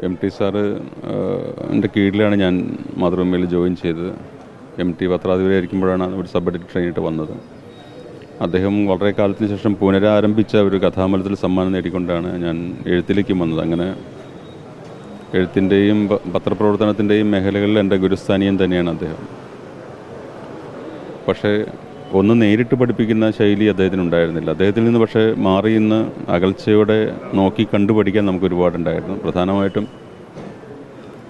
MT sir എൻ്റെ കീഴിലാണ് ഞാൻ മാതൃഭൂമിയിൽ ജോയിൻ ചെയ്തത്. MT പത്രാധിപരായിരിക്കുമ്പോഴാണ് ഒരു സബ് എഡിറ്റർ ട്രെയിനിട്ട് വന്നത്. അദ്ദേഹം വളരെ കാലത്തിന് ശേഷം പുനരാരംഭിച്ച ഒരു കഥാമത്സരത്തിൽ സമ്മാനം നേടിക്കൊണ്ടാണ് ഞാൻ എഴുത്തിലേക്കും വന്നത്. അങ്ങനെ എഴുത്തിൻ്റെയും പത്രപ്രവർത്തനത്തിൻ്റെയും മേഖലകളിൽ എൻ്റെ ഗുരുസ്ഥാനീയം തന്നെയാണ് അദ്ദേഹം. പക്ഷേ ഒന്ന് നേരിട്ട് പഠിപ്പിക്കുന്ന ശൈലി അദ്ദേഹത്തിനുണ്ടായിരുന്നില്ല. അദ്ദേഹത്തിൽ നിന്ന് പക്ഷേ മാറി ഇന്ന് അകൽച്ചയോടെ നോക്കി കണ്ടുപഠിക്കാൻ നമുക്ക് ഒരുപാടുണ്ടായിരുന്നു. പ്രധാനമായിട്ടും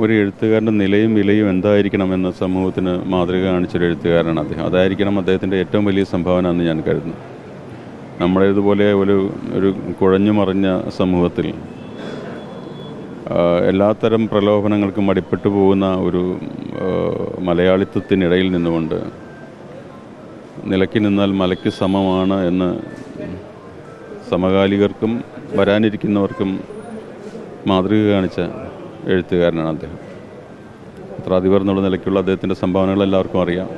ഒരു എഴുത്തുകാരൻ്റെ നിലയും വിലയും എന്തായിരിക്കണമെന്ന് സമൂഹത്തിന് മാതൃക കാണിച്ചൊരു എഴുത്തുകാരനാണ് അദ്ദേഹം. അതായിരിക്കണം അദ്ദേഹത്തിൻ്റെ ഏറ്റവും വലിയ സംഭാവന എന്ന് ഞാൻ കരുതുന്നു. നമ്മളേതുപോലെ ഒരു കുഴഞ്ഞു മറിഞ്ഞ സമൂഹത്തിൽ എല്ലാത്തരം പ്രലോഭനങ്ങൾക്കും അടിപ്പെട്ടു പോകുന്ന ഒരു മലയാളിത്വത്തിനിടയിൽ നിന്നുകൊണ്ട് നിലയ്ക്ക് നിന്നാൽ മലയ്ക്ക് സമമാണ് എന്ന് സമകാലികർക്കും വരാനിരിക്കുന്നവർക്കും മാതൃക കാണിച്ച എഴുത്തുകാരനാണ് അദ്ദേഹം. പത്രാധിപർ എന്നുള്ള നിലയ്ക്കുള്ള അദ്ദേഹത്തിൻ്റെ സംഭാവനകൾ എല്ലാവർക്കും അറിയാം.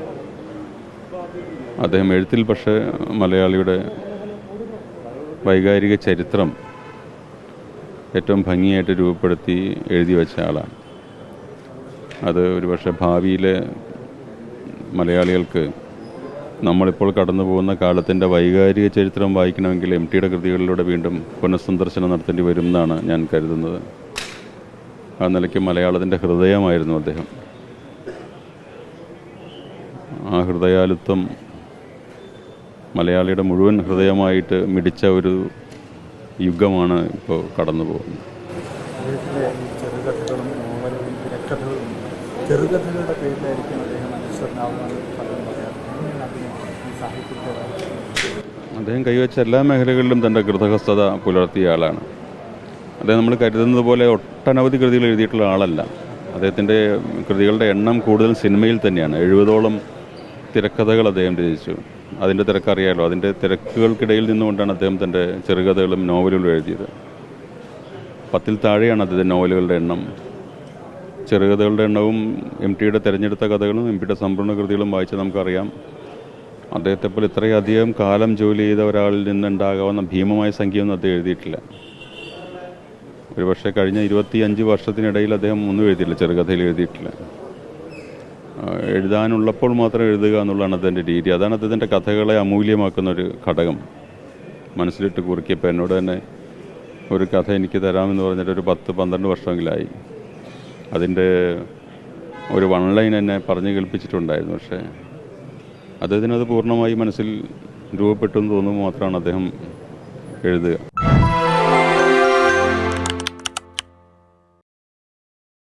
അദ്ദേഹം എഴുത്തിൽ പക്ഷേ മലയാളിയുടെ വൈകാരിക ചരിത്രം ഏറ്റവും ഭംഗിയായിട്ട് രൂപപ്പെടുത്തി എഴുതി വെച്ച ആളാണ്. അത് ഒരുപക്ഷെ ഭാവിയിലെ മലയാളികൾക്ക് നമ്മളിപ്പോൾ കടന്നു പോകുന്ന കാലത്തിൻ്റെ വൈകാരിക ചരിത്രം വായിക്കണമെങ്കിൽ MTയുടെ കൃതികളിലൂടെ വീണ്ടും പുനഃസന്ദർശനം നടത്തേണ്ടി വരും എന്നാണ് ഞാൻ കരുതുന്നത്. ആ നിലയ്ക്ക് മലയാളത്തിൻ്റെ ഹൃദയമായിരുന്നു അദ്ദേഹം. ആ ഹൃദയാലുത്വം മലയാളിയുടെ മുഴുവൻ ഹൃദയമായിട്ട് മിടിച്ച ഒരു യുഗമാണ് ഇപ്പോൾ കടന്നു പോകുന്നത്. ചെറുകഥകളുടെ പേരിലായിരിക്കും അദ്ദേഹം കൈവച്ച എല്ലാ മേഖലകളിലും തൻ്റെ കൃതഹസ്ഥത പുലർത്തിയ ആളാണ്. അദ്ദേഹം നമ്മൾ കരുതുന്നത് പോലെ ഒട്ടനവധി കൃതികൾ എഴുതിയിട്ടുള്ള ആളല്ല. അദ്ദേഹത്തിൻ്റെ കൃതികളുടെ എണ്ണം കൂടുതൽ സിനിമയിൽ തന്നെയാണ്. 70ഓളം തിരക്കഥകൾ അദ്ദേഹം രചിച്ചു. അതിൻ്റെ തിരക്കറിയാലോ. അതിൻ്റെ തിരക്കുകൾക്കിടയിൽ നിന്നുകൊണ്ടാണ് അദ്ദേഹം തൻ്റെ ചെറുകഥകളും നോവലുകളും എഴുതിയത്. 10ൽ താഴെയാണ് അദ്ദേഹത്തിൻ്റെ നോവലുകളുടെ എണ്ണം. ചെറുകഥകളുടെ എണ്ണവും MTയുടെ തിരഞ്ഞെടുത്ത കഥകളും MTയുടെ സമ്പൂർണ്ണ കൃതികളും വായിച്ചാൽ നമുക്കറിയാം. അദ്ദേഹത്തെപ്പോലെ ഇത്രയധികം കാലം ജോലി ചെയ്ത ഒരാളിൽ നിന്നുണ്ടാകാവുന്ന ഭീമമായ സംഖ്യയൊന്നും അദ്ദേഹം എഴുതിയിട്ടില്ല. ഒരുപക്ഷെ കഴിഞ്ഞ 25 വർഷത്തിനിടയിൽ അദ്ദേഹം ഒന്നും എഴുതിയിട്ടില്ല, ചെറുകഥയിൽ എഴുതിയിട്ടില്ല. എഴുതാനുള്ളപ്പോൾ മാത്രം എഴുതുക എന്നുള്ളതാണ് അദ്ദേഹത്തിൻ്റെ രീതി. അതാണ് അദ്ദേഹത്തിൻ്റെ കഥകളെ അമൂല്യമാക്കുന്ന ഒരു ഘടകം. മനസ്സിലിട്ട് കുറിക്കിയപ്പോൾ എന്നോട് തന്നെ ഒരു കഥ എനിക്ക് തരാമെന്ന് പറഞ്ഞിട്ട് ഒരു 10-12 വർഷമെങ്കിലായി. അതിൻ്റെ ഒരു 1 ലൈൻ എന്നെ പറഞ്ഞു കേൾപ്പിച്ചിട്ടുണ്ടായിരുന്നു. പക്ഷേ അദ്ദേഹത്തിനത് പൂർണ്ണമായി മനസ്സിൽ രൂപപ്പെട്ടു എന്ന് തോന്നുമ്പോൾ മാത്രമാണ് അദ്ദേഹം എഴുതുക.